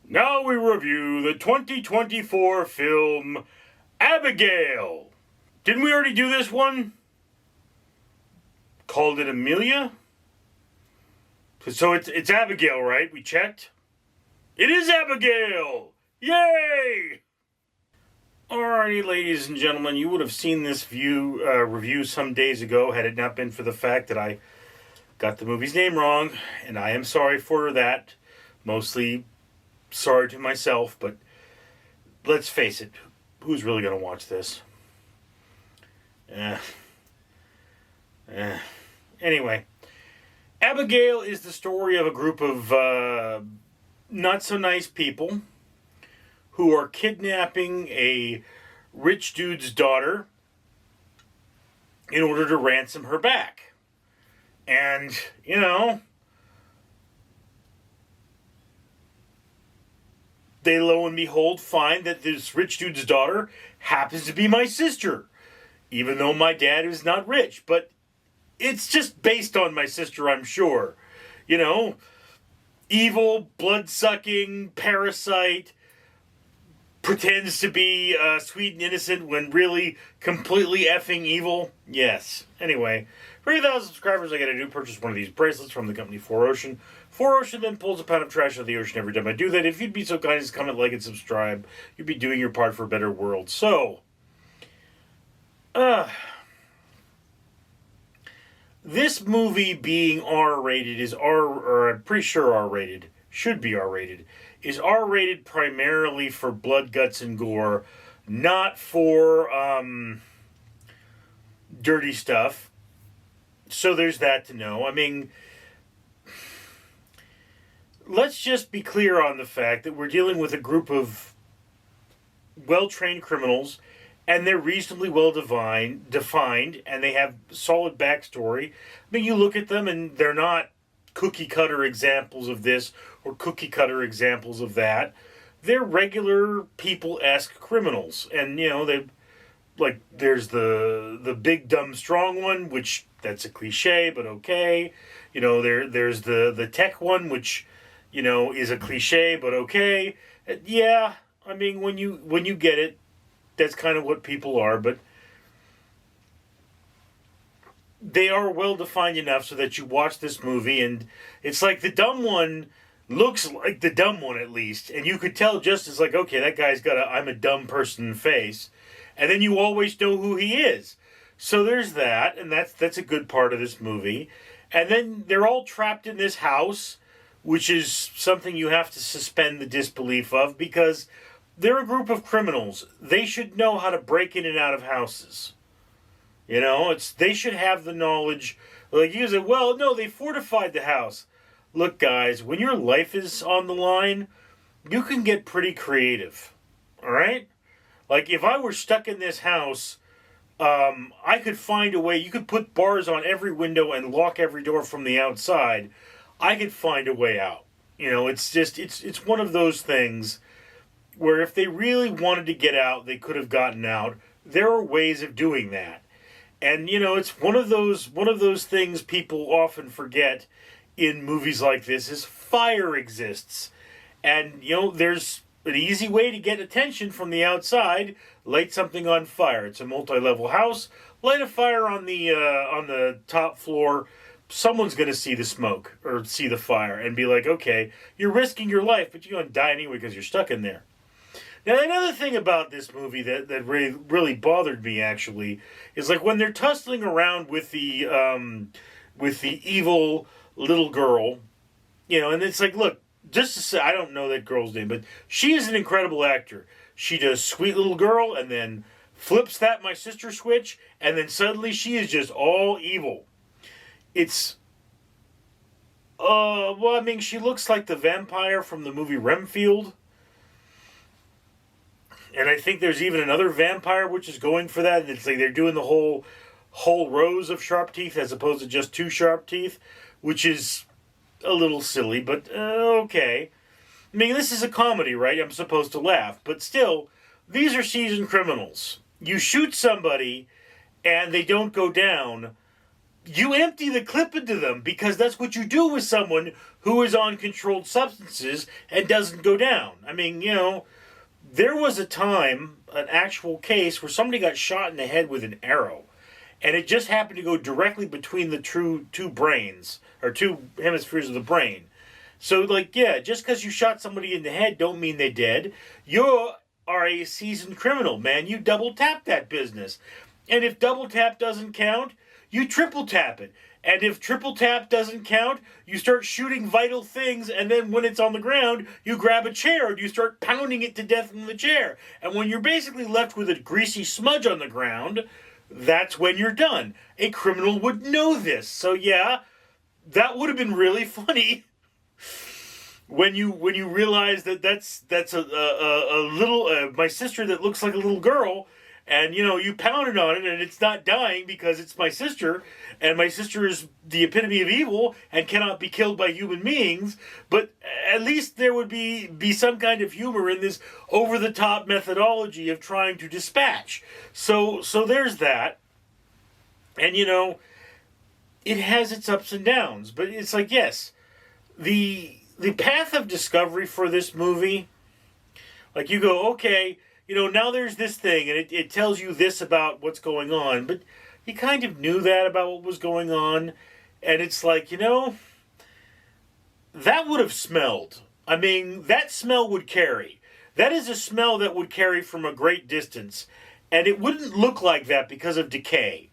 Now we review the 2024 film Abigail. Didn't we already do this one? Called it Amelia? So it's Abigail, right? We checked? It is Abigail! Yay! Alrighty, ladies and gentlemen, you would have seen this review some days ago had it not been for the fact that I got the movie's name wrong, and I am sorry for that. Mostly sorry to myself, but let's face it, who's really going to watch this? Anyway, Abigail is the story of a group of not-so-nice people who are kidnapping a rich dude's daughter in order to ransom her back. And, they lo and behold find that this rich dude's daughter happens to be my sister. Even though my dad is not rich. But it's just based on my sister, I'm sure. Evil, blood-sucking, parasite, pretends to be sweet and innocent when really completely effing evil. Yes. Anyway, for 8,000 subscribers, I gotta purchase one of these bracelets from the company 4Ocean. 4Ocean then pulls a pound of trash out of the ocean every time I do that. If you'd be so kind as to comment, like, and subscribe, you'd be doing your part for a better world. So, this movie being R-rated is I'm pretty sure R-rated, should be R-rated, is R-rated primarily for blood, guts, and gore, not for dirty stuff. So there's that to know. I mean, let's just be clear on the fact that we're dealing with a group of well-trained criminals, and they're reasonably well defined, and they have solid backstory. I mean, you look at them, and they're not cookie-cutter examples of this or cookie-cutter examples of that. They're regular people-esque criminals. And, there's the big, dumb, strong one, which, that's a cliche, but okay. There's the tech one, which, is a cliche, but okay. Yeah, I mean, when you get it, that's kind of what people are, but they are well defined enough so that you watch this movie and it's like the dumb one looks like the dumb one at least, and you could tell just as like, okay, that guy's got I'm a dumb person face, and then you always know who he is. So there's that, and that's a good part of this movie. And then they're all trapped in this house, which is something you have to suspend the disbelief of because they're a group of criminals. They should know how to break in and out of houses. They should have the knowledge. Like you say, well, no, they fortified the house. Look, guys, when your life is on the line, you can get pretty creative. All right? Like, if I were stuck in this house, I could find a way. You could put bars on every window and lock every door from the outside. I could find a way out. It's one of those things where if they really wanted to get out, they could have gotten out. There are ways of doing that. And, it's one of those things people often forget in movies like this is fire exists. And, there's an easy way to get attention from the outside. Light something on fire. It's a multi-level house. Light a fire on the top floor. Someone's going to see the smoke or see the fire and be like, okay, you're risking your life, but you're going to die anyway because you're stuck in there. Now, another thing about this movie that really bothered me, actually, is like when they're tussling around with the evil little girl, and it's like, look, just to say, I don't know that girl's name, but she is an incredible actor. She does Sweet Little Girl and then flips that My Sister switch, and then suddenly she is just all evil. It's, she looks like the vampire from the movie Renfield. And I think there's even another vampire which is going for that. And it's like they're doing the whole rows of sharp teeth as opposed to just two sharp teeth, which is a little silly, but okay. I mean, this is a comedy, right? I'm supposed to laugh. But still, these are seasoned criminals. You shoot somebody and they don't go down. You empty the clip into them because that's what you do with someone who is on controlled substances and doesn't go down. I mean, there was a time, an actual case, where somebody got shot in the head with an arrow. And it just happened to go directly between the two brains, or two hemispheres of the brain. So, just because you shot somebody in the head don't mean they're dead. You are a seasoned criminal, man. You double tap that business. And if double tap doesn't count, you triple tap it. And if triple tap doesn't count, you start shooting vital things, and then when it's on the ground, you grab a chair and you start pounding it to death in the chair. And when you're basically left with a greasy smudge on the ground, that's when you're done. A criminal would know this. So yeah, that would have been really funny when you realize that's a little my sister that looks like a little girl, and you pounded on it and it's not dying because it's my sister, and my sister is the epitome of evil and cannot be killed by human beings. But at least there would be some kind of humor in this over the top methodology of trying to dispatch. So there's that. And it has its ups and downs, but it's like, yes, the path of discovery for this movie, like you go, okay, now there's this thing, and it tells you this about what's going on, but you kind of knew that about what was going on, and it's like, that would have smelled. I mean, that smell would carry. That is a smell that would carry from a great distance, and it wouldn't look like that because of decay.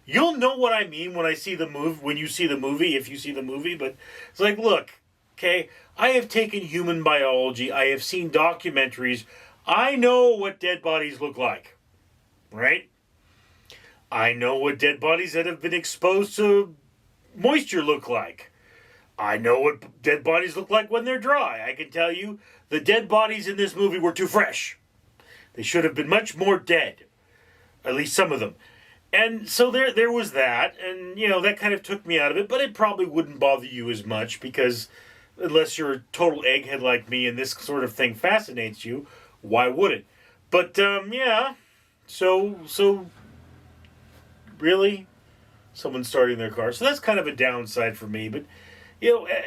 You'll know what I mean when you see the movie, if you see the movie, but it's like, look, okay, I have taken human biology, I have seen documentaries, I know what dead bodies look like, right? I know what dead bodies that have been exposed to moisture look like. I know what dead bodies look like when they're dry. I can tell you the dead bodies in this movie were too fresh. They should have been much more dead, at least some of them. And so there was that, and that kind of took me out of it, but it probably wouldn't bother you as much, because unless you're a total egghead like me and this sort of thing fascinates you, why would it? But yeah, so really, someone's starting their car. So that's kind of a downside for me. But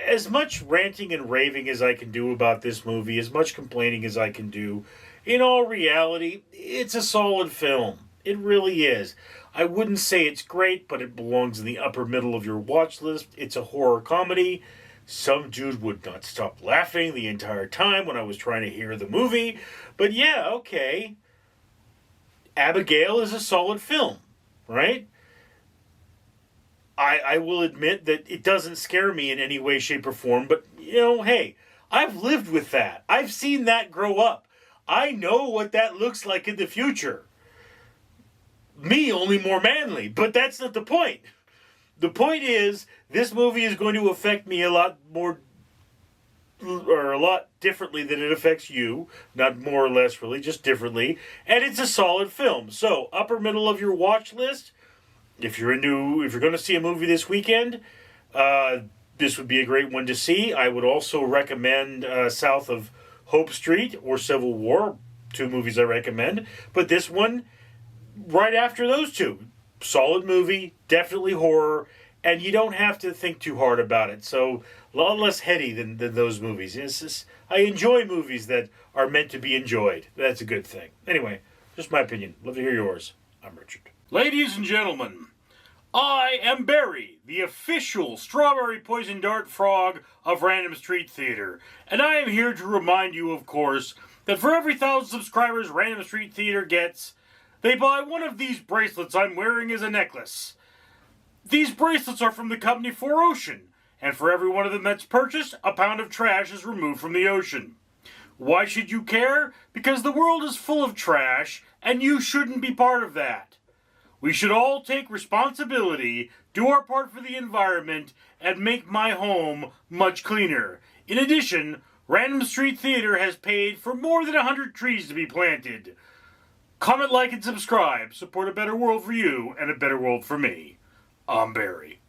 as much ranting and raving as I can do about this movie, as much complaining as I can do, in all reality, it's a solid film. It really is. I wouldn't say it's great, but it belongs in the upper middle of your watch list. It's a horror comedy. Some dude would not stop laughing the entire time when I was trying to hear the movie. But yeah, okay. Abigail is a solid film, right? I will admit that it doesn't scare me in any way, shape, or form. But, hey, I've lived with that. I've seen that grow up. I know what that looks like in the future. Me, only more manly. But that's not the point. The point is, this movie is going to affect me a lot more, or a lot differently than it affects you. Not more or less, really, just differently. And it's a solid film. So, upper middle of your watch list. If you're going to see a movie this weekend, this would be a great one to see. I would also recommend South of Hope Street or Civil War, two movies I recommend. But this one, right after those two. Solid movie, definitely horror, and you don't have to think too hard about it. So, a lot less heady than those movies. I enjoy movies that are meant to be enjoyed. That's a good thing. Anyway, just my opinion. Love to hear yours. I'm Richard. Ladies and gentlemen, I am Barry, the official strawberry poison dart frog of Random Street Theater. And I am here to remind you, of course, that for every 1,000 subscribers Random Street Theater gets, they buy one of these bracelets I'm wearing as a necklace. These bracelets are from the company 4Ocean, and for every one of them that's purchased, a pound of trash is removed from the ocean. Why should you care? Because the world is full of trash, and you shouldn't be part of that. We should all take responsibility, do our part for the environment, and make my home much cleaner. In addition, Random Street Theater has paid for more than 100 trees to be planted. Comment, like, and subscribe. Support a better world for you and a better world for me. I'm Barry.